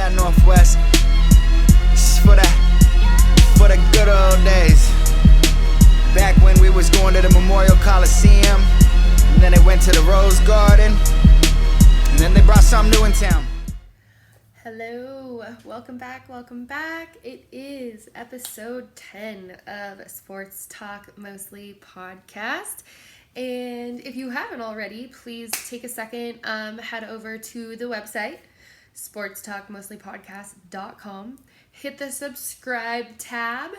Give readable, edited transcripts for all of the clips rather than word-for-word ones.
that Northwest. This is for the good old days. Back when we was going to the Memorial Coliseum, and then they went to the Rose Garden, and then they brought something new in town. Hello, welcome back. It is episode 10 of Sports Talk Mostly podcast. And if you haven't already, please take a second, head over to the website, sportstalkmostlypodcast.com, hit the subscribe tab,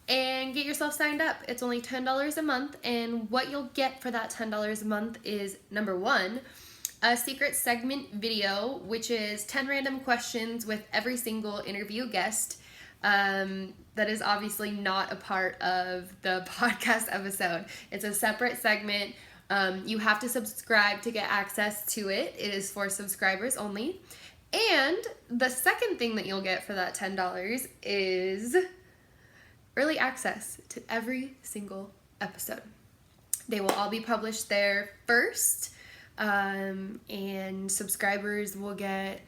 and get yourself signed up. It's only $10 a month, and what you'll get for that $10 a month is, number one, a secret segment video, which is 10 random questions with every single interview guest that is obviously not a part of the podcast episode. It's a separate segment. You have to subscribe to get access to it. It is for subscribers only. And the second thing that you'll get for that $10 is early access to every single episode. They will all be published there first. And subscribers will get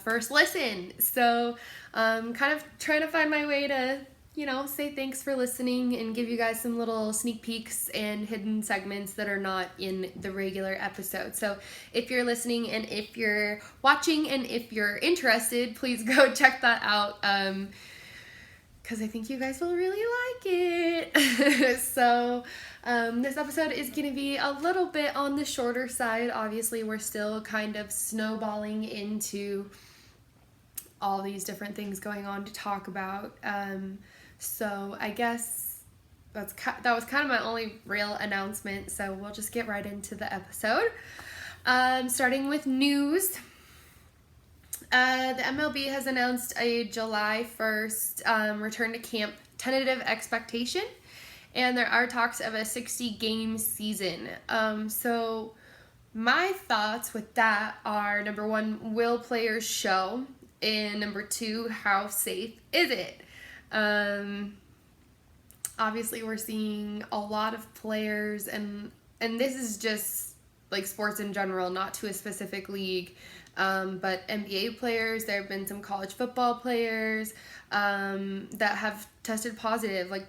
first listen. So kind of trying to find my way to, say thanks for listening and give you guys some little sneak peeks and hidden segments that are not in the regular episode. So if you're listening and if you're watching and if you're interested, please go check that out. Because I think you guys will really like it. So this episode is going to be a little bit on the shorter side. Obviously, we're still kind of snowballing into all these different things going on to talk about. So I guess that was kind of my only real announcement. So we'll just get right into the episode. Starting with news. The MLB has announced a July 1st return to camp tentative expectation, and there are talks of a 60-game season. So my thoughts with that are, number one, will players show? And number two, how safe is it? Obviously, we're seeing a lot of players, and this is just like sports in general, not to a specific league. But NBA players, there have been some college football players that have tested positive, like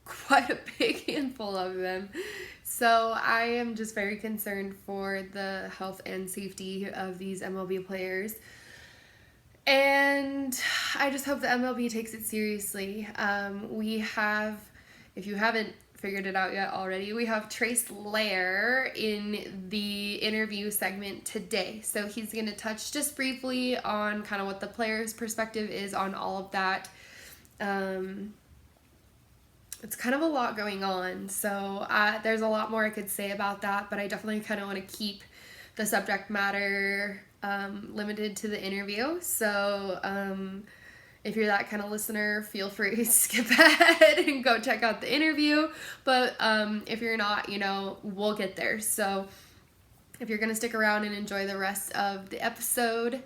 quite a big handful of them. So I am just very concerned for the health and safety of these MLB players. And I just hope the MLB takes it seriously. We have, if you haven't figured it out yet already, we have Trace Loehr in the interview segment today. So he's going to touch just briefly on kind of what the player's perspective is on all of that. It's kind of a lot going on, so there's a lot more I could say about that, but I definitely kind of want to keep the subject matter limited to the interview. So if you're that kind of listener, feel free to skip ahead and go check out the interview. But if you're not, we'll get there. So if you're going to stick around and enjoy the rest of the episode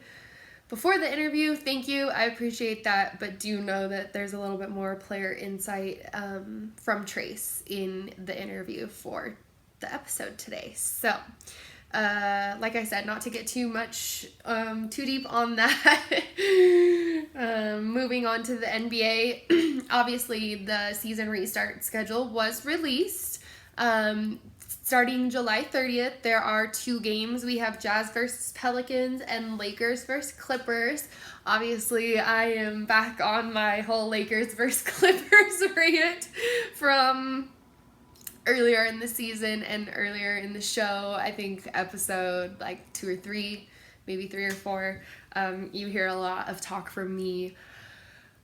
before the interview, thank you. I appreciate that. But do know that there's a little bit more player insight from Trace in the interview for the episode today. So like I said, not to get too deep on that. Moving on to the NBA, obviously the season restart schedule was released. Starting July 30th, there are 2 games. We have Jazz versus Pelicans and Lakers versus Clippers. Obviously, I am back on my whole Lakers versus Clippers rant from earlier in the season and earlier in the show. I think episode 2 or 3, maybe 3 or 4, you hear a lot of talk from me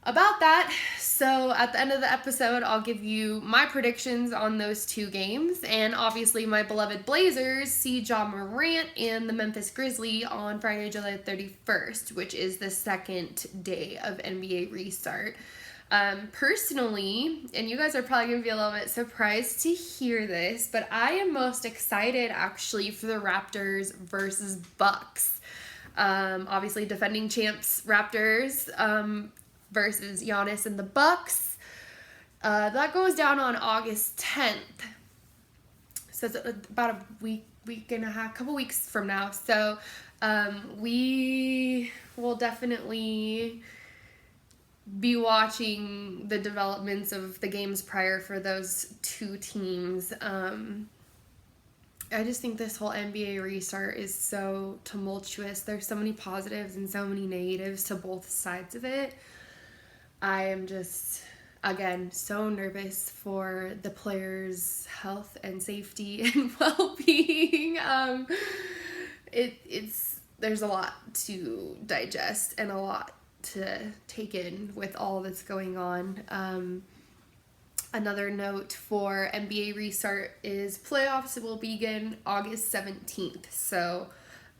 about that. So at the end of the episode, I'll give you my predictions on those 2 games, and obviously my beloved Blazers see Ja Morant and the Memphis Grizzlies on Friday, July 31st, which is the second day of NBA restart. Personally, and you guys are probably going to be a little bit surprised to hear this, but I am most excited actually for the Raptors versus Bucks. Obviously defending champs Raptors versus Giannis and the Bucks. That goes down on August 10th. So it's about a week and a half, couple weeks from now. So we'll we'll definitely be watching the developments of the games prior for those two teams. I just think this whole NBA restart is so tumultuous. There's so many positives and so many negatives to both sides of it. I am just, again, so nervous for the players' health and safety and well-being. There's a lot to digest and a lot to take in with all that's going on. Another note for NBA restart is playoffs will begin August 17th. So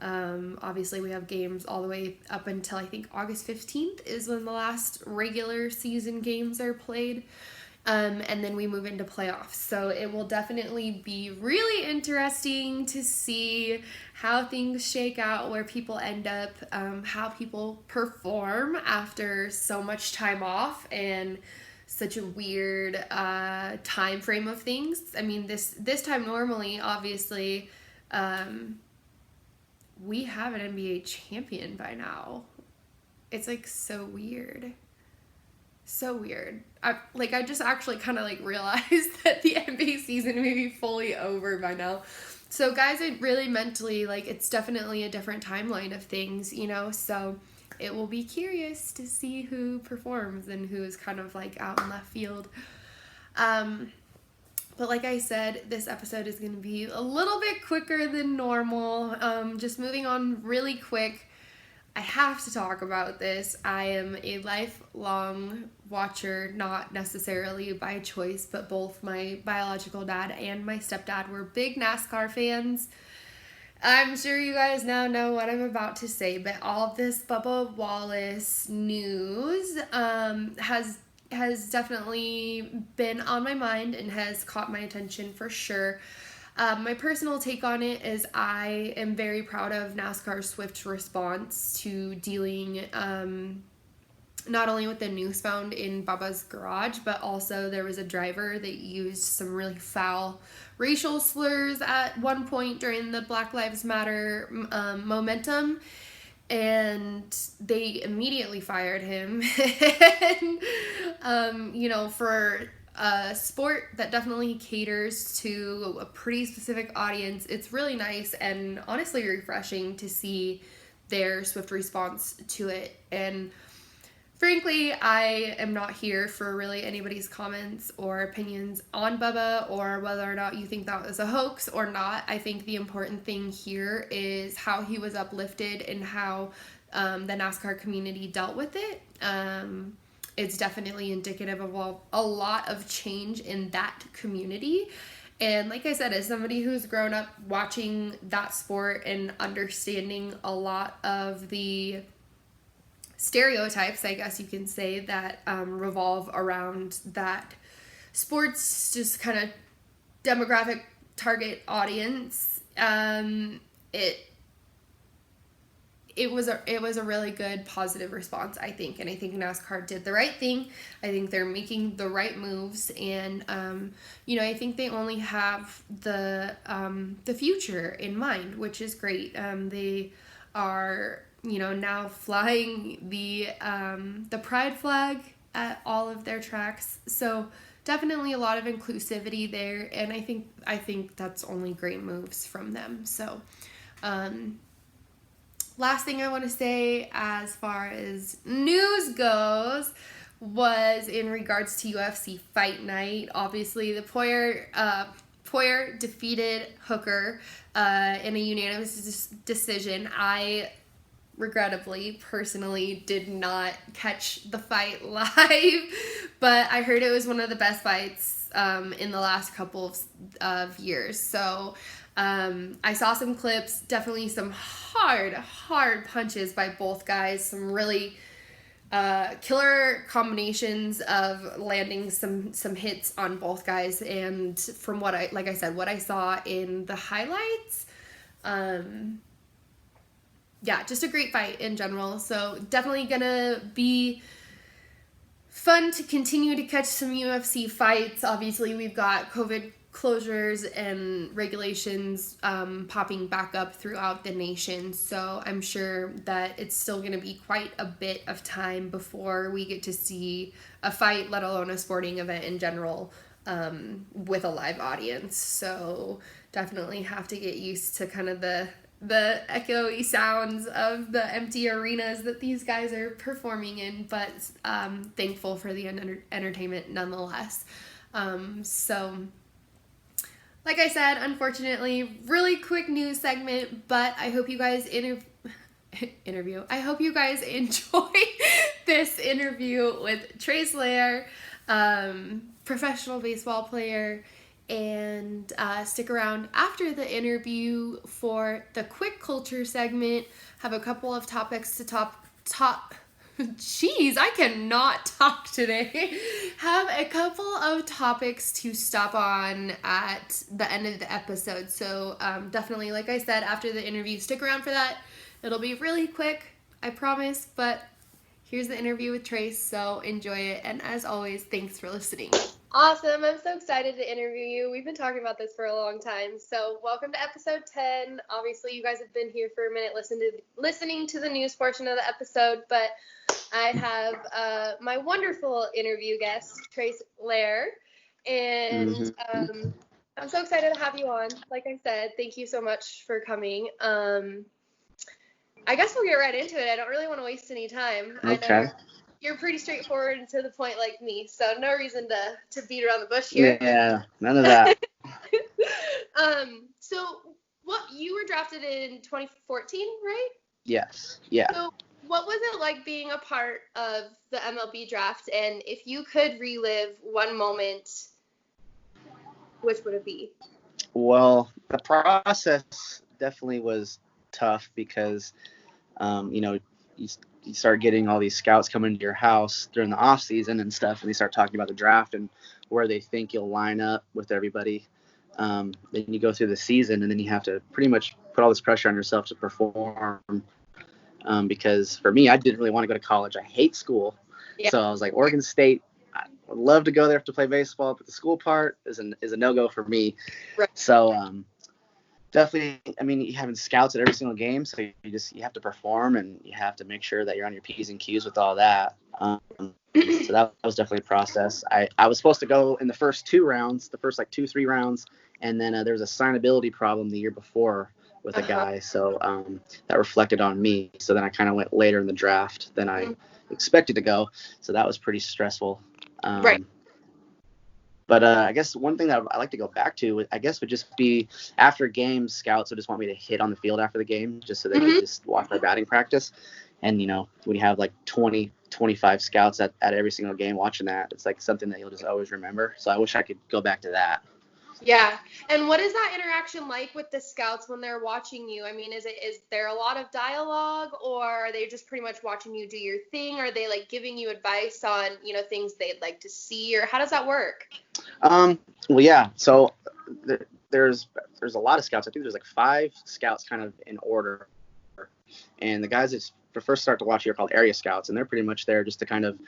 obviously we have games all the way up until I think August 15th is when the last regular season games are played. And then we move into playoffs. So it will definitely be really interesting to see how things shake out, where people end up, how people perform after so much time off and such a weird time frame of things. I mean, this time normally, obviously, we have an NBA champion by now. It's like so weird. So weird. I just actually kind of like realized that the NBA season may be fully over by now. So guys, it really mentally, like, it's definitely a different timeline of things, you know, so it will be curious to see who performs and who is kind of like out in left field. But like I said, this episode is going to be a little bit quicker than normal. Just moving on really quick. I have to talk about this. I am a lifelong watcher, not necessarily by choice, but both my biological dad and my stepdad were big NASCAR fans. I'm sure you guys now know what I'm about to say, but all of this Bubba Wallace news has definitely been on my mind and has caught my attention for sure. My personal take on it is I am very proud of NASCAR's swift response to dealing not only with the news found in Bubba's garage, but also there was a driver that used some really foul racial slurs at one point during the Black Lives Matter momentum, and they immediately fired him. And, you know, for a sport that definitely caters to a pretty specific audience, it's really nice and honestly refreshing to see their swift response to it. And frankly, I am not here for really anybody's comments or opinions on Bubba or whether or not you think that was a hoax or not. I think the important thing here is how he was uplifted and how the NASCAR community dealt with it. It's definitely indicative of a lot of change in that community. And like I said, as somebody who's grown up watching that sport and understanding a lot of the stereotypes, I guess you can say, that revolve around that sports just kind of demographic target audience, it was a really good positive response, I think, and I think NASCAR did the right thing. I think they're making the right moves, and you know, I think they only have the future in mind, which is great. They are, you know, now flying the pride flag at all of their tracks. So definitely a lot of inclusivity there, and I think that's only great moves from them. So last thing I want to say as far as news goes was in regards to UFC Fight Night. Obviously, the Poirier defeated Hooker in a unanimous decision. I regrettably, personally, did not catch the fight live, but I heard it was one of the best fights in the last couple of years. So I saw some clips, definitely some hard punches by both guys, some really killer combinations of landing some hits on both guys, and from what I saw in the highlights, yeah, just a great fight in general. So definitely gonna be fun to continue to catch some UFC fights. Obviously, we've got COVID closures and regulations popping back up throughout the nation. So I'm sure that it's still going to be quite a bit of time before we get to see a fight, let alone a sporting event in general, with a live audience. So definitely have to get used to kind of the echoey sounds of the empty arenas that these guys are performing in, but thankful for the entertainment nonetheless. So like I said, unfortunately, really quick news segment, but I hope you guys interview. I hope you guys enjoy this interview with Trace Loehr, professional baseball player, and stick around after the interview for the quick culture segment. Have a couple of topics to top. Jeez, I cannot talk today. Have a couple of topics to stop on at the end of the episode. So definitely, like I said, after the interview, stick around for that. It'll be really quick, I promise, but here's the interview with Trace, so enjoy it. And as always, thanks for listening. Awesome. I'm so excited to interview you. We've been talking about this for a long time. So welcome to episode 10. Obviously, you guys have been here for a minute listening to the news portion of the episode, but I have my wonderful interview guest, Trace Loehr, and I'm so excited to have you on. Like I said, thank you so much for coming. I guess we'll get right into it. I don't really want to waste any time. Okay. I know you're pretty straightforward and to the point like me, so no reason to beat around the bush here. Yeah, none of that. So you were drafted in 2014, right? Yes. Yeah. So what was it like being a part of the MLB draft? And if you could relive one moment, which would it be? Well, the process definitely was tough because, you start getting all these scouts coming to your house during the off season and stuff, and they start talking about the draft and where they think you'll line up with everybody. Then you go through the season, and then you have to pretty much put all this pressure on yourself to perform. Because for me, I didn't really want to go to college. I hate school. Yeah. So I was like, Oregon State, I would love to go there to play baseball, but the school part is a no-go for me. Right. So definitely, I mean, you having scouts at every single game, so you have to perform, and you have to make sure that you're on your P's and Q's with all that. So that was definitely a process. I was supposed to go in the first 2 rounds, the first 2-3 rounds, and then there was a signability problem the year before with a guy, so that reflected on me. So then I kind of went later in the draft than I expected to go, so that was pretty stressful. Right. But I guess one thing that I like to go back to, I guess, would just be after games, scouts would just want me to hit on the field after the game just so they could just watch my batting practice. And, when you have 20, 25 scouts at every single game watching that, it's something that you'll just always remember. So I wish I could go back to that. Yeah. And what is that interaction like with the scouts when they're watching you? I mean, is there a lot of dialogue, or are they just pretty much watching you do your thing? Are they giving you advice on, things they'd like to see, or how does that work? Well, yeah. So there's a lot of scouts. I think there's 5 scouts kind of in order. And the guys that first start to watch you are called area scouts, and they're pretty much there just to kind of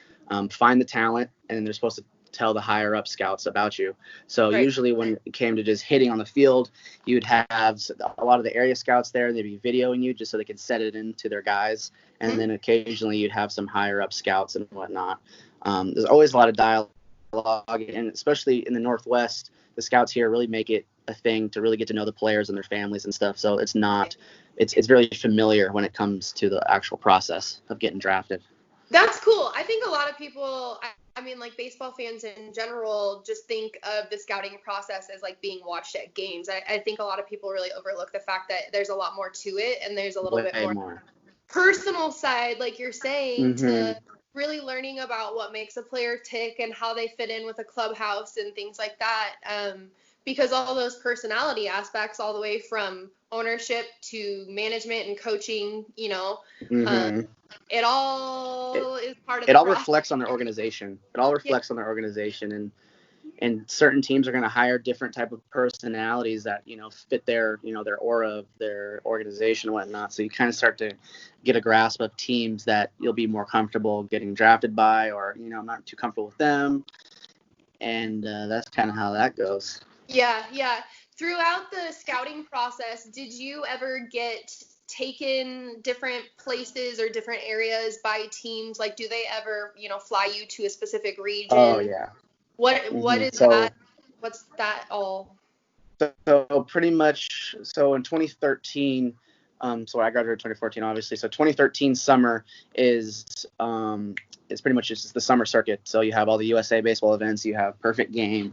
find the talent, and they're supposed to tell the higher up scouts about you. So usually when it came to just hitting on the field, you'd have a lot of the area scouts there. They'd be videoing you just so they could set it into their guys. And then occasionally you'd have some higher up scouts and whatnot. There's always a lot of dialogue, and especially in the Northwest, the scouts here really make it a thing to really get to know the players and their families and stuff. So it's very familiar when it comes to the actual process of getting drafted. That's cool. I think a lot of people, I mean, baseball fans in general just think of the scouting process as being watched at games. I think a lot of people really overlook the fact that there's a lot more to it, and there's a little bit more personal side, like you're saying, to really learning about what makes a player tick and how they fit in with a clubhouse and things like that. Because all those personality aspects, all the way from ownership to management and coaching, it all is part of it all reflects on their organization. It all reflects on their organization, and certain teams are going to hire different type of personalities that fit their their aura of their organization and whatnot. So you kind of start to get a grasp of teams that you'll be more comfortable getting drafted by, or I'm not too comfortable with them, and that's kind of how that goes. Yeah, yeah. Throughout the scouting process, did you ever get taken different places or different areas by teams? Like, do they ever, fly you to a specific Oh region? yeah. What is So that? What's that all? So pretty much, so in 2013, so I graduated in 2014, obviously. So 2013 summer is pretty much just the summer circuit. So you have all the USA baseball events, you have perfect game,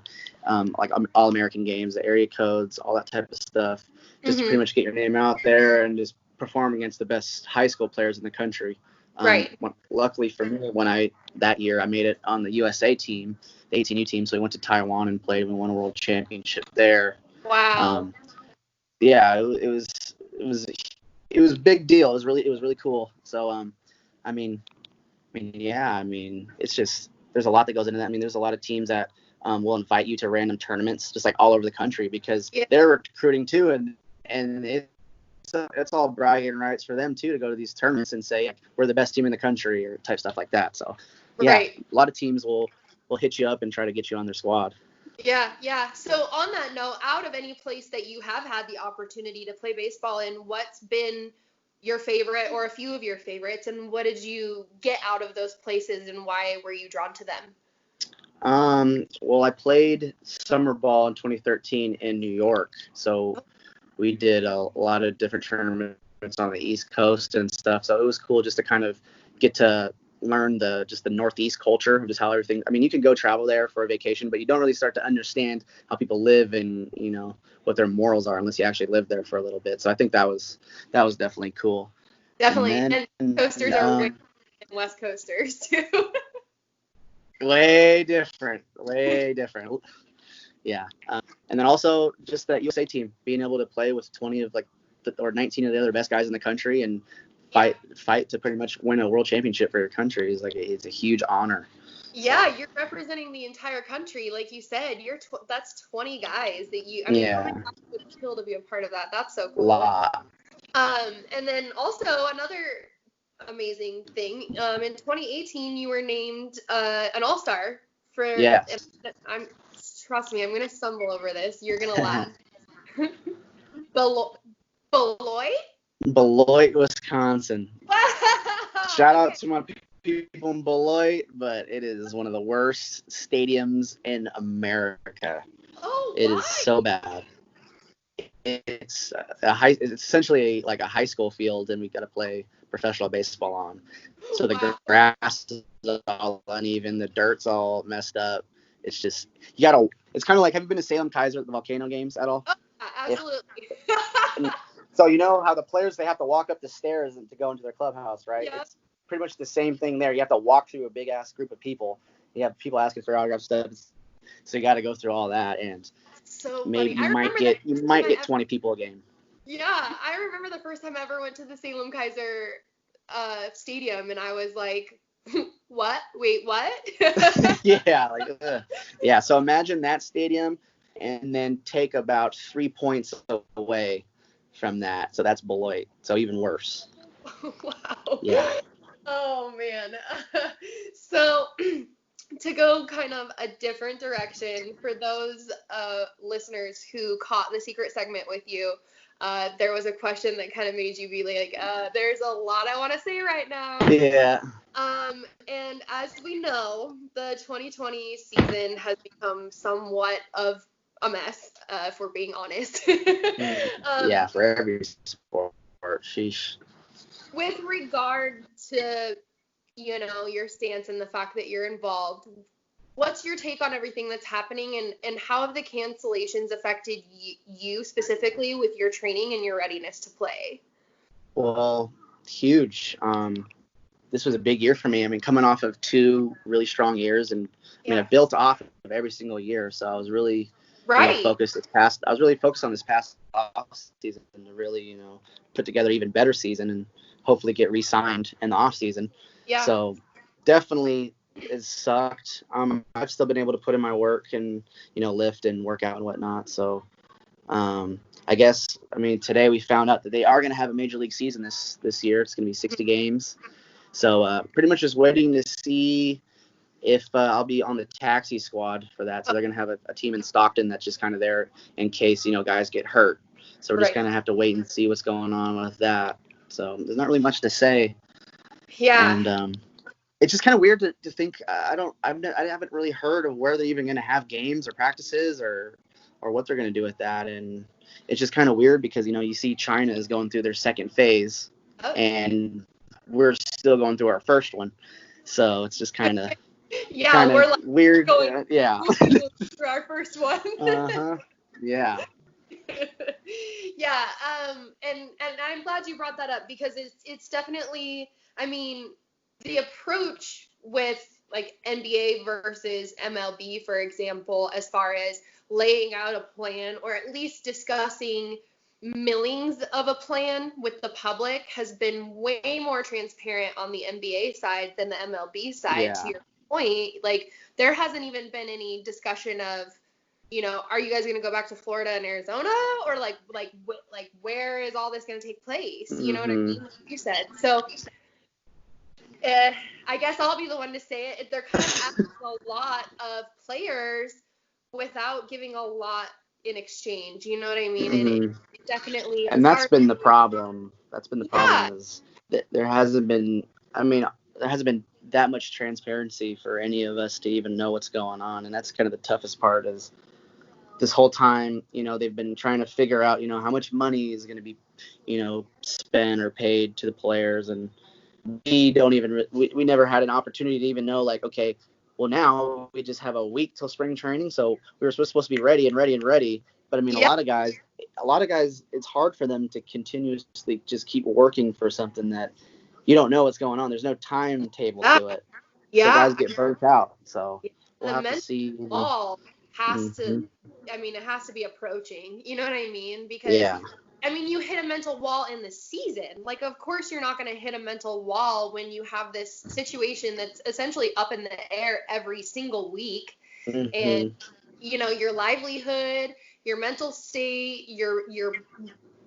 like all American games, the area codes, all that type of stuff, just to pretty Mm-hmm. much get your name out there and just perform against the best high school players in the country. Right. Luckily for me, that year I made it on the USA team, the 18U team. So we went to Taiwan and played and won a world championship there. Wow. Um, yeah, it was a big deal. It was really cool. So I mean, yeah, it's just there's a lot that goes into that. I mean, there's a lot of teams that will invite you to random tournaments just like all over the country because Yeah. they're recruiting too, and it's all bragging rights for them too to go to these tournaments and say like, we're the best team in the country or type stuff like that. So yeah, Right. a lot of teams will hit you up and try to get you on their squad. Yeah, yeah. So on that note, out of any place that you have had the opportunity to play baseball in, what's been your favorite or a few of your favorites, and what did you get out of those places, and why were you drawn to them? Well, I played summer ball in 2013 in New York, so we did a lot of different tournaments on the East Coast and stuff. So it was cool just to kind of get to learn the Northeast culture, just how everything. I mean, you can go travel there for a vacation, but you don't really start to understand how people live and what their morals are unless you actually live there for a little bit. So I think that was definitely cool. Definitely. And And coasters are way than West Coasters too. way different, Yeah. And then also just that USA team being able to play with 20 of or 19 of the other best guys in the country and fight to pretty much win a world championship for your country is it's a huge honor. Yeah, you're representing the entire country, like you said. That's 20 guys that you. I mean, how Yeah. many guys would kill to be a part of that? That's so A cool. lot. And then also another amazing thing. In 2018, you were named an All-Star for. Yes. Trust me, I'm gonna stumble over this. You're gonna laugh. Beloit? Beloit, Wisconsin. Wow. Shout out to my people in Beloit, but it is one of the worst stadiums in America. Oh, It why? is so bad. It's it's essentially like a high school field, and we got to play professional baseball on. So the Wow. grass is all uneven, the dirt's all messed up. It's just It's kind of like, have you been to Salem Kaiser at the volcano games at all? Oh, absolutely. So you know how the players, they have to walk up the stairs to go into their clubhouse, right? Yeah. It's pretty much the same thing there. You have to walk through a big ass group of people. You have people asking for autograph stuff, so you got to go through all that, and So maybe funny. you might get 20 people a game. Yeah, I remember the first time I ever went to the Salem Kaiser stadium, and I was like, "What? Wait, what?" Yeah. So imagine that stadium, and then take about 3 points away from that. So that's Beloit. So even worse. Wow. Yeah. Oh man. So to go kind of a different direction for those listeners who caught the secret segment with you, there was a question that kind of made you be like, there's a lot I want to say right now. Yeah. And as we know, the 2020 season has become somewhat of a mess, if we're being honest. Yeah, for every sport. Sheesh. With regard to, your stance and the fact that you're involved, what's your take on everything that's happening, and how have the cancellations affected you specifically with your training and your readiness to play? Well, huge. This was a big year for me. I mean, coming off of 2 really strong years, and I mean, I built off of every single year, so I was really focused I was really focused on this past off season to really, put together even better season and hopefully get re-signed in the off season. Yeah. So definitely it sucked. I've still been able to put in my work and, lift and work out and whatnot. So I guess, today we found out that they are going to have a major league season this year. It's going to be 60 games. So pretty much just waiting to see if I'll be on the taxi squad for that. So they're going to have a team in Stockton that's just kind of there in case, guys get hurt. So we're just going to have to wait and see what's going on with that. So there's not really much to say. Yeah. And it's just kind of weird to think. I haven't really heard of where they're even going to have games or practices or what they're going to do with that. And it's just kind of weird because, you see China is going through their second phase and we're still going through our first one. So it's just kind of we're like weird. Going through our first one. Yeah. Yeah. And I'm glad you brought that up because it's definitely, I mean, the approach with like NBA versus MLB, for example, as far as laying out a plan or at least discussing millings of a plan with the public has been way more transparent on the NBA side than the MLB side. Yeah. To your point, like there hasn't even been any discussion of, are you guys going to go back to Florida and Arizona or like where is all this going to take place? You know what I mean? Like you said. So I guess I'll be the one to say it. They're kind of asking a lot of players without giving a lot in exchange. You know what I mean? And it definitely. And that's been the problem. That's been the problem is that there hasn't been that much transparency for any of us to even know what's going on. And that's kind of the toughest part is this whole time, they've been trying to figure out, how much money is going to be, spent or paid to the players. And we don't even, we never had an opportunity to even know, like, okay, well, now we just have a week till spring training. So we were supposed to be ready. But I mean, a lot of guys, it's hard for them to continuously just keep working for something that you don't know what's going on. There's no timetable to it. Yeah. So guys get burnt out. So we'll the have to see. Ball has to, it has to be approaching. You know what I mean? Because you hit a mental wall in the season. Like, of course, you're not going to hit a mental wall when you have this situation that's essentially up in the air every single week. And, your livelihood, your mental state, your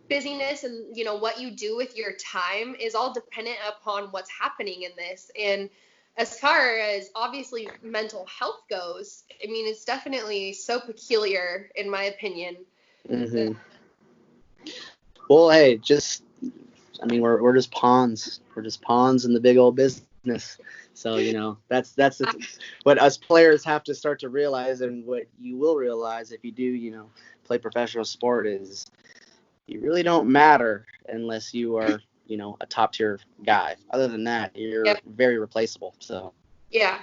busyness and, what you do with your time is all dependent upon what's happening in this. And as far as obviously mental health goes, it's definitely so peculiar in my opinion. Well, hey, we're just pawns. We're just pawns in the big old business. So, that's what us players have to start to realize, and what you will realize if you do, play professional sport is you really don't matter unless you are, a top tier guy. Other than that, you're very replaceable. So. Yeah.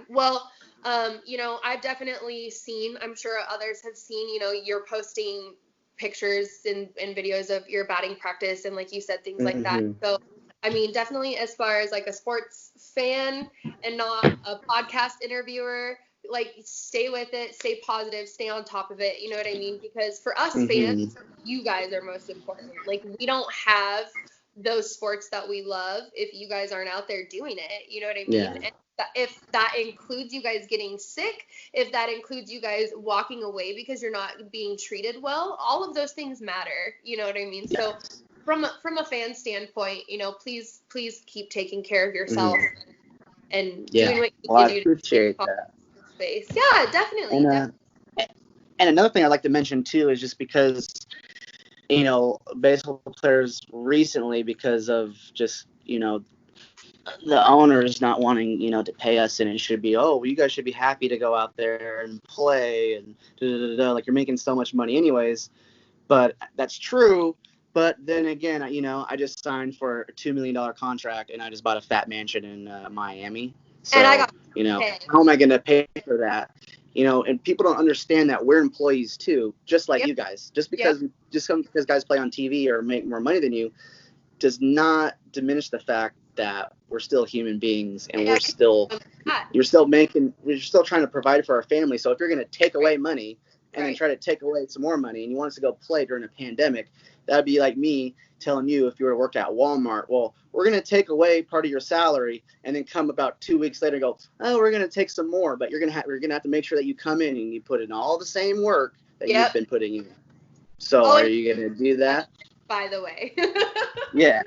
Well, I've definitely seen, I'm sure others have seen, you're posting pictures and videos of your batting practice and like you said, things like that. So, definitely as far as like a sports fan and not a podcast interviewer, like stay with it, stay positive, stay on top of it. You know what I mean? Because for us fans, you guys are most important. Like we don't have those sports that we love if you guys aren't out there doing it. You know what I mean? Yeah. And if that includes you guys getting sick, if that includes you guys walking away because you're not being treated well, all of those things matter. You know what I mean? Yeah. So from a fan standpoint, please keep taking care of yourself and doing what you can do to appreciate that. Space. Yeah, definitely. And another thing I'd like to mention too is just because, baseball players recently, because of just, the owners not wanting, to pay us, and it should be, you guys should be happy to go out there and play and like you're making so much money anyways. But that's true. But then again, I just signed for a $2 million contract and I just bought a fat mansion in Miami. So, and I got how am I going to pay for that? And people don't understand that we're employees too, just like you guys. Just because guys play on TV or make more money than you does not diminish the fact that we're still human beings and we're still trying to provide for our family. So if you're going to take away money and then try to take away some more money and you want us to go play during a pandemic, that'd be like me telling you if you were to work at Walmart, well, we're going to take away part of your salary and then come about 2 weeks later and go, we're going to take some more, but we're going to have to make sure that you come in and you put in all the same work that you've been putting in. So are you going to do that? By the way. Yeah.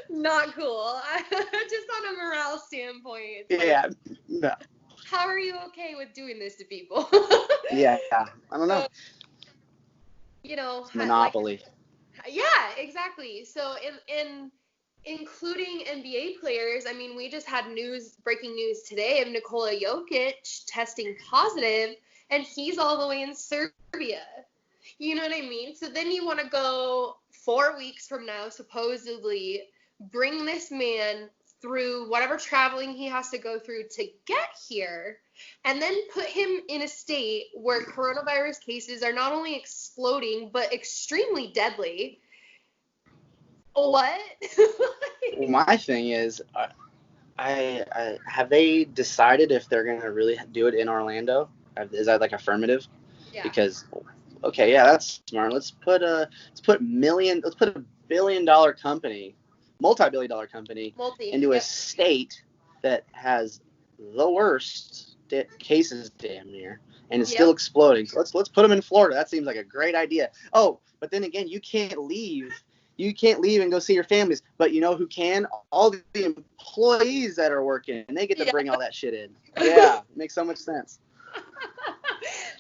Not cool. Just on a morale standpoint. It's Yeah. like, No. how are you okay with doing this to people? Yeah. I don't know. You know, It's monopoly. yeah, exactly. So in including NBA players, I mean, we just had breaking news today of Nikola Jokic testing positive, and he's all the way in Serbia. You know what I mean? So then you want to go 4 weeks from now, supposedly, bring this man through whatever traveling he has to go through to get here, and then put him in a state where coronavirus cases are not only exploding, but extremely deadly. What? My thing is, I have they decided if they're gonna really do it in Orlando? Is that like affirmative? Yeah. Because okay, yeah, that's smart. Let's put a billion-dollar company, multi-billion-dollar company, into a Yep. state that has the worst cases damn near, and it's Yep. still exploding. So let's put them in Florida. That seems like a great idea. Oh, but then again, you can't leave. You can't leave and go see your families. But you know who can? All the employees that are working, and they get to bring all that shit in. Yeah, it makes so much sense.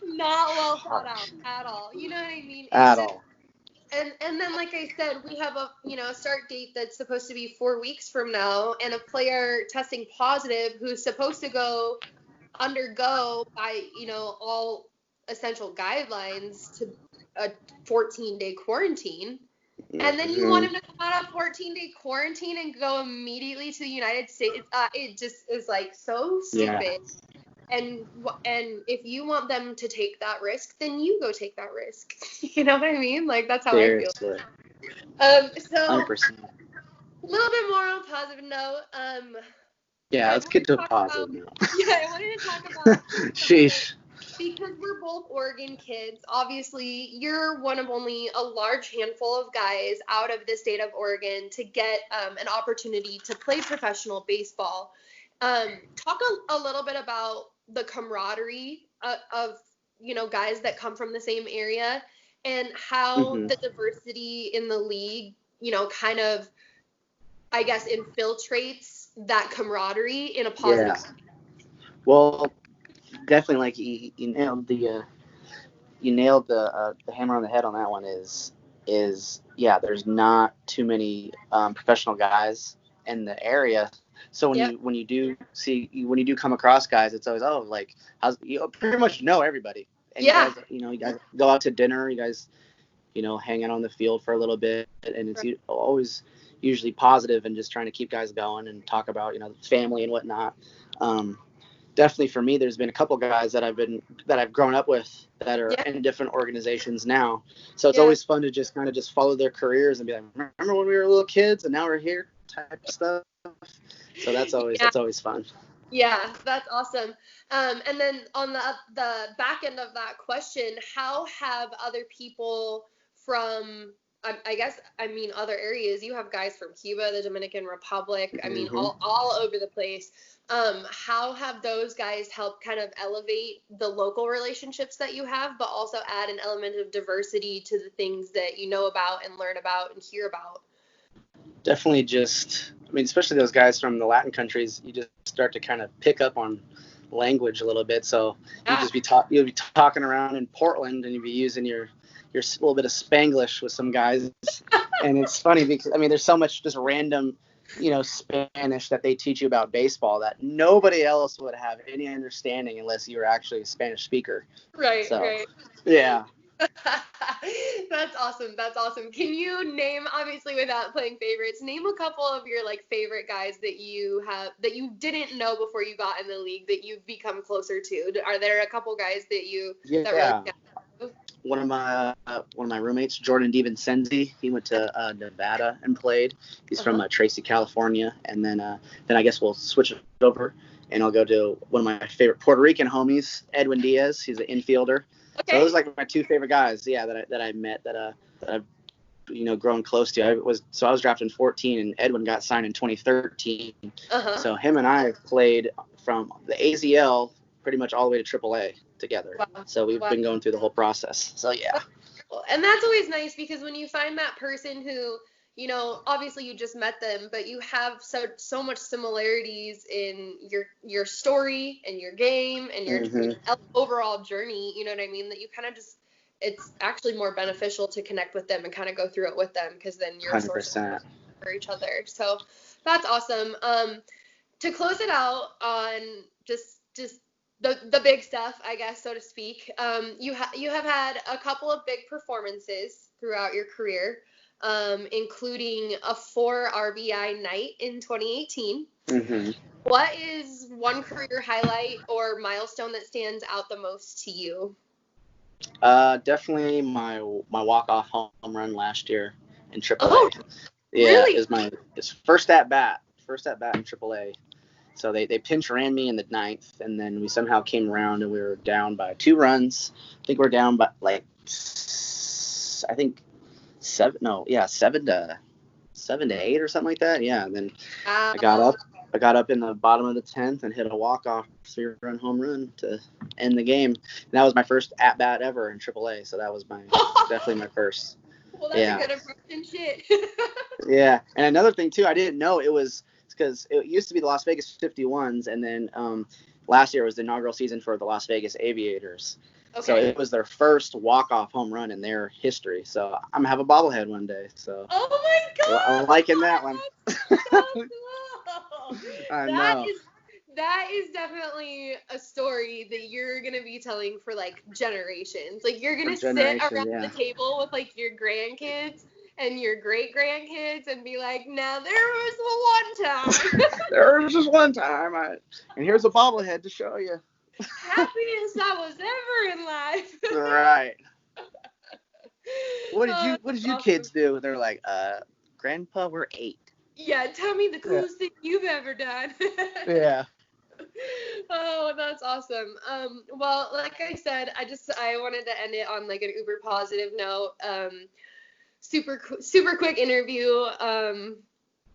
Not well thought out at all. You know what I mean? At all. And then, like I said, we have a start date that's supposed to be 4 weeks from now, and a player testing positive who's supposed to undergo by all essential guidelines to a 14-day quarantine. And then you want him to come out of 14-day quarantine and go immediately to the United States. It just is like so stupid. Yeah. And if you want them to take that risk, then you go take that risk. You know what I mean? Like, that's how Seriously. I feel. So 100%. a little bit more on a positive note. Yeah, let's get to a positive note. Yeah, I wanted to talk about. Sheesh. Because we're both Oregon kids, obviously you're one of only a large handful of guys out of the state of Oregon to get an opportunity to play professional baseball. Talk a little bit about the camaraderie of guys that come from the same area, and how the diversity in the league, kind of, I guess, infiltrates that camaraderie in a positive way. Well, definitely, like you nailed the hammer on the head on that one. Is yeah, there's not too many professional guys in the area. So when you do come across guys, it's always like you pretty much know everybody. And you guys go out to dinner, you guys hang out on the field for a little bit, and it's always usually positive and just trying to keep guys going and talk about family and whatnot. Definitely for me, there's been a couple guys that I've grown up with that are in different organizations now. So it's always fun to just kind of just follow their careers and be like, remember when we were little kids and now we're here type of stuff. So that's always fun. Yeah, that's awesome. And then on the back end of that question, how have other people from, other areas, you have guys from Cuba, the Dominican Republic, all over the place. How have those guys helped kind of elevate the local relationships that you have, but also add an element of diversity to the things that you know about and learn about and hear about? Definitely especially those guys from the Latin countries, you just start to kind of pick up on language a little bit. So you'll be talking around in Portland and you'll be using your little bit of Spanglish with some guys. And it's funny because, there's so much just random, Spanish that they teach you about baseball that nobody else would have any understanding unless you were actually a Spanish speaker. Right. Yeah. That's awesome. Can you name, obviously without playing favorites, name a couple of your favorite guys that you didn't know before you got in the league that you've become closer to? Are there a couple guys that that really one of my roommates, Jordan DiVincenzi, he went to Nevada and played. He's from Tracy, California, and then I guess we'll switch it over and I'll go to one of my favorite Puerto Rican homies, Edwin Diaz. He's an infielder. Okay. So those are my two favorite guys, that I met that I've grown close to. I was drafted in 2014 and Edwin got signed in 2013. So him and I played from the AZL pretty much all the way to AAA together. Wow. So we've been going through the whole process. So yeah. And that's always nice because when you find that person who you know, obviously you just met them, but you have so much similarities in your story and your game and your overall journey, you know what I mean, that you kind of just, it's actually more beneficial to connect with them and kind of go through it with them, because then you're a source for each other. So that's awesome. To close it out on just the big stuff, I guess, so to speak, you have had a couple of big performances throughout your career, including a 4 RBI night in 2018. What is one career highlight or milestone that stands out the most to you? Definitely my walk-off home run last year in AAA. Oh, yeah, really? It was it's first at bat in AAA. So they pinch ran me in the 9th, and then we somehow came around and we were down by 2 runs. I think we're down by seven to 8 or something like that. Yeah. And then I got up in the bottom of the 10th and hit a walk-off 3-run home run to end the game. And that was my first at bat ever in AAA. So that was definitely my first. Well, that's a good impression, shit. Yeah. And another thing too, I didn't know it was, because it used to be the Las Vegas 51s, and then last year was the inaugural season for the Las Vegas Aviators. Okay. So it was their first walk-off home run in their history. So I'm gonna have a bobblehead one day. So. Oh my God! I'm liking that one. So cool. I know. That is definitely a story that you're gonna be telling for like generations. Like you're gonna sit around the table with like your grandkids and your great grandkids and be like, now there was one time. There was just one time, and here's a bobblehead to show you. Happiest I was ever in life. Right. What did you kids do? They're like, Grandpa, we're 8. Yeah, tell me the coolest thing you've ever done. Yeah. Oh, that's awesome. Well, like I said, I wanted to end it on like an uber positive note. Super quick interview.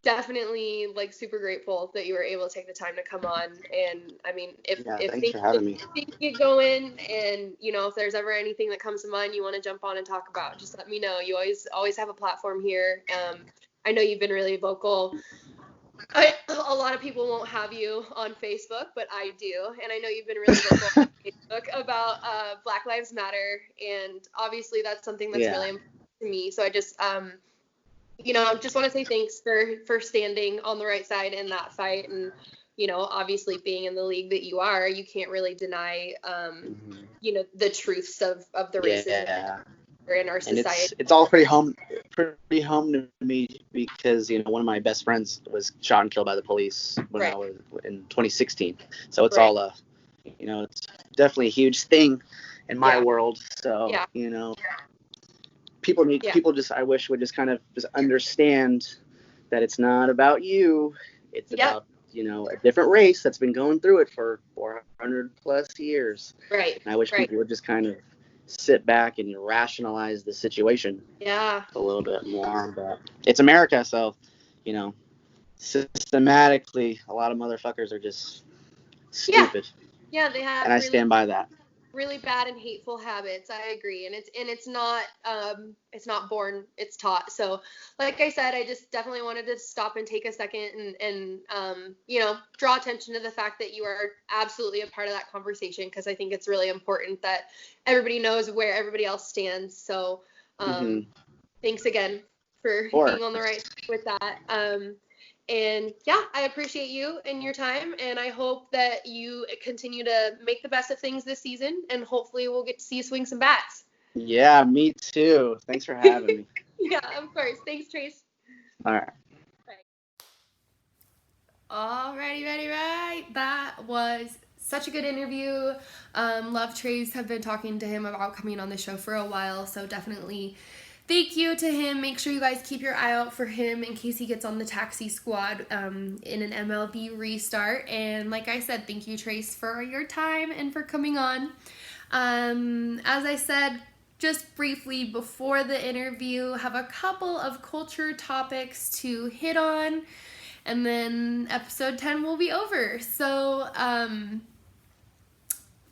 Definitely like super grateful that you were able to take the time to come on. And I mean, if thanks for having me. Things get going, and you know, if there's ever anything that comes to mind you want to jump on and talk about, just let me know. You always have a platform here. I know you've been really vocal. A lot of people won't have you on Facebook, but I do, and I know you've been really vocal on Facebook about Black Lives Matter, and obviously that's something that's really important to me. So I just just want to say thanks for standing on the right side in that fight, and you know, obviously being in the league that you are, you can't really deny the truths of the racism in our society. And it's all pretty home to me, because you know, one of my best friends was shot and killed by the police when I was in 2016. So it's all it's definitely a huge thing in my world. So you know, people just, I wish, would just kind of just understand that it's not about you. It's about, you know, a different race that's been going through it for 400 plus years. Right. And I wish people would just kind of sit back and rationalize the situation a little bit more. But it's America, so, you know, systematically, a lot of motherfuckers are just stupid. Yeah, they have. And I stand by that. Really bad and hateful habits. I agree, and it's not born, it's taught. So, like I said, I just definitely wanted to stop and take a second and draw attention to the fact that you are absolutely a part of that conversation, because I think it's really important that everybody knows where everybody else stands. So, thanks again for being on the right with that. And I appreciate you and your time, and I hope that you continue to make the best of things this season, and hopefully we'll get to see you swing some bats. Yeah, me too. Thanks for having me. Yeah, of course. Thanks, Trace. All right. Alrighty, right. That was such a good interview. Love Trace. Have been talking to him about coming on the show for a while, so definitely thank you to him. Make sure you guys keep your eye out for him in case he gets on the taxi squad in an MLB restart. And like I said, thank you, Trace, for your time and for coming on. As I said, just briefly before the interview, have a couple of culture topics to hit on, and then episode 10 will be over. So,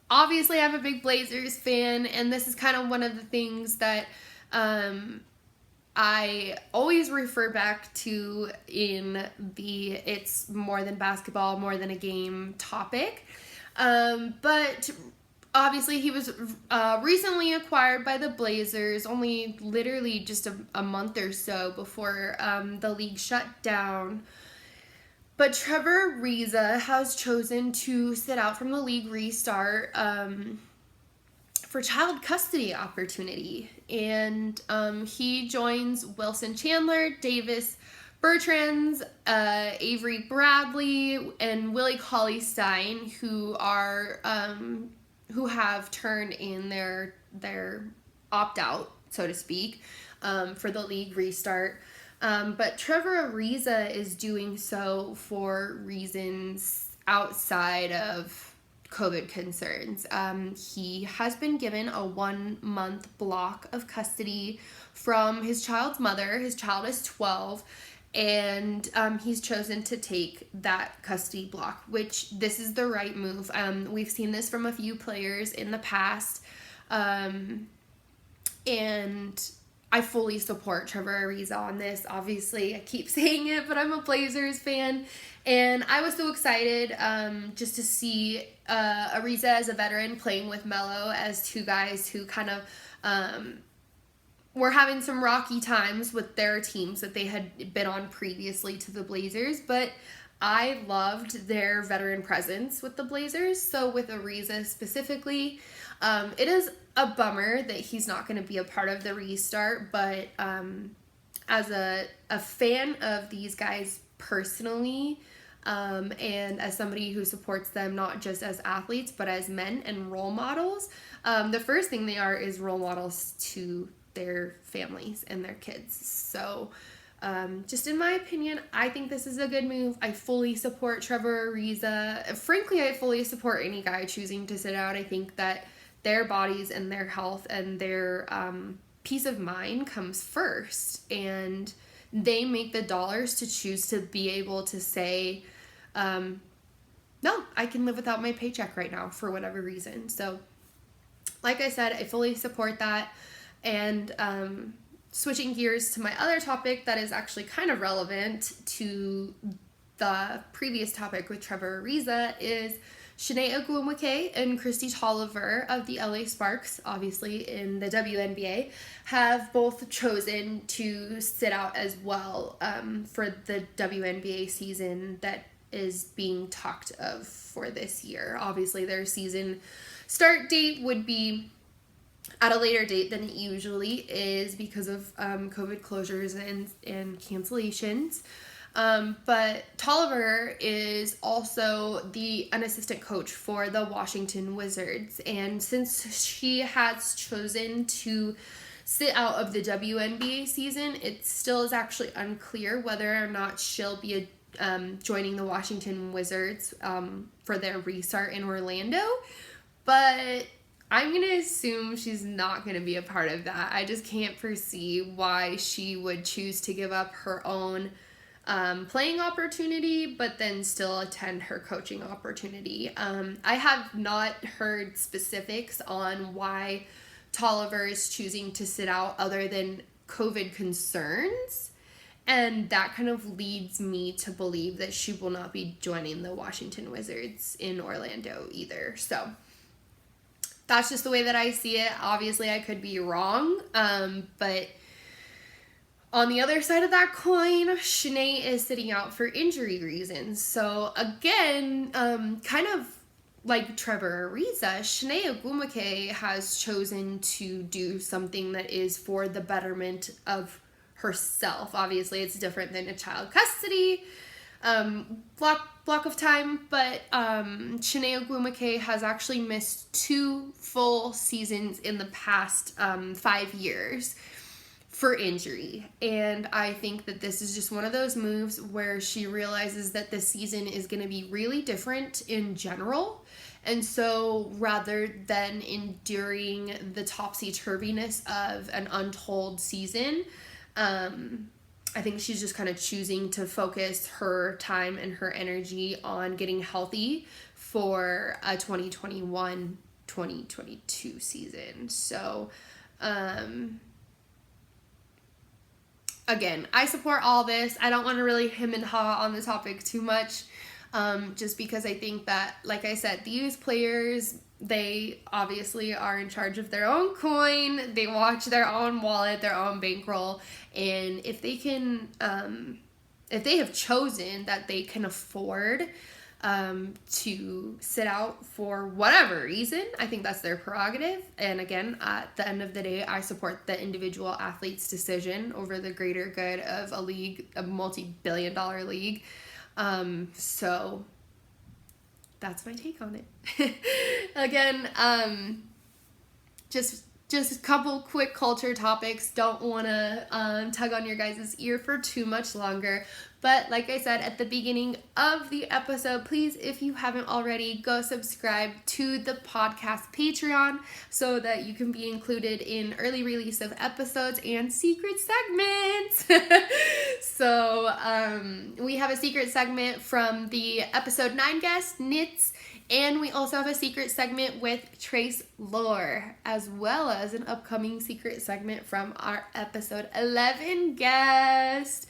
obviously I'm a big Blazers fan, and this is kind of one of the things that I always refer back to in the it's more than basketball, more than a game topic. But obviously he was recently acquired by the Blazers, only literally just a month or so before the league shut down. But Trevor Ariza has chosen to sit out from the league restart for child custody opportunity. And he joins Wilson Chandler, Davis Bertrands, Avery Bradley, and Willie Cauley-Stein, who have turned in their opt-out, so to speak, for the league restart. But Trevor Ariza is doing so for reasons outside of COVID concerns. He has been given a 1-month block of custody from his child's mother. His child is 12, and he's chosen to take that custody block, which this is the right move. We've seen this from a few players in the past, and I fully support Trevor Ariza on this. Obviously, I keep saying it, but I'm a Blazers fan, and I was so excited just to see Ariza as a veteran playing with Melo as two guys who kind of were having some rocky times with their teams that they had been on previously to the Blazers, but I loved their veteran presence with the Blazers. So with Ariza specifically, it is a bummer that he's not going to be a part of the restart, but as a fan of these guys personally, and as somebody who supports them not just as athletes but as men and role models, the first thing they are is role models to their families and their kids. So just in my opinion, I think this is a good move. I fully support Trevor Ariza. Frankly, I fully support any guy choosing to sit out. I think that their bodies and their health and their peace of mind comes first, and they make the dollars to choose to be able to say, no, I can live without my paycheck right now for whatever reason. So like I said, I fully support that. And switching gears to my other topic that is actually kind of relevant to the previous topic with Trevor Ariza is Shanae Ogwumike and Christy Tolliver of the LA Sparks, obviously in the WNBA, have both chosen to sit out as well for the WNBA season that is being talked of for this year. Obviously, their season start date would be at a later date than it usually is because of COVID closures and cancellations. But Tolliver is also an assistant coach for the Washington Wizards. And since she has chosen to sit out of the WNBA season, it still is actually unclear whether or not she'll be joining the Washington Wizards for their restart in Orlando. But I'm going to assume she's not going to be a part of that. I just can't foresee why she would choose to give up her own playing opportunity, but then still attend her coaching opportunity. I have not heard specifics on why Tolliver is choosing to sit out other than COVID concerns, and that kind of leads me to believe that she will not be joining the Washington Wizards in Orlando either. So that's just the way that I see it. Obviously, I could be wrong, but on the other side of that coin, Shanae is sitting out for injury reasons. So again, kind of like Trevor Ariza, Shanae Ogwumike has chosen to do something that is for the betterment of herself. Obviously, it's different than a child custody block of time, but Shanae Ogwumike has actually missed 2 full seasons in the past 5 years for injury. And I think that this is just one of those moves where she realizes that this season is going to be really different in general. And so rather than enduring the topsy-turviness of an untold season, I think she's just kind of choosing to focus her time and her energy on getting healthy for a 2021-2022 season. So, again, I support all this. I don't want to really hem and haw on the topic too much, just because I think that, like I said, these players, they obviously are in charge of their own coin. They watch their own wallet, their own bankroll, and if they can, if they have chosen that they can afford to sit out for whatever reason, I think that's their prerogative. And again, at the end of the day, I support the individual athlete's decision over the greater good of a league, a multi-billion-dollar league. So that's my take on it. Again, just a couple quick culture topics. Don't want to tug on your guys' ear for too much longer. But like I said at the beginning of the episode, please, if you haven't already, go subscribe to the podcast Patreon so that you can be included in early release of episodes and secret segments. So we have a secret segment from the episode 9 guest, Knits. And we also have a secret segment with Trace Loehr, as well as an upcoming secret segment from our episode 11 guest.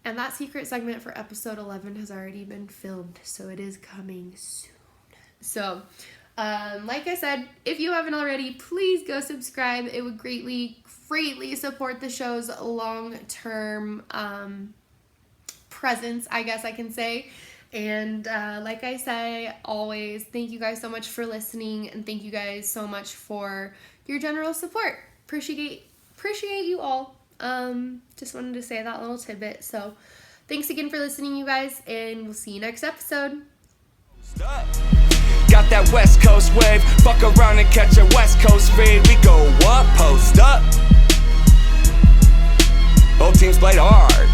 And that secret segment for episode 11 has already been filmed, so it is coming soon. So, like I said, if you haven't already, please go subscribe. It would greatly support the show's long-term presence, I guess I can say. And like I say, always, thank you guys so much for listening, and thank you guys so much for your general support. Appreciate you all. Just wanted to say that little tidbit. So thanks again for listening, you guys, and we'll see you next episode. Got that West Coast wave, fuck around and catch a West Coast fade. We go up, post up. Both teams played hard.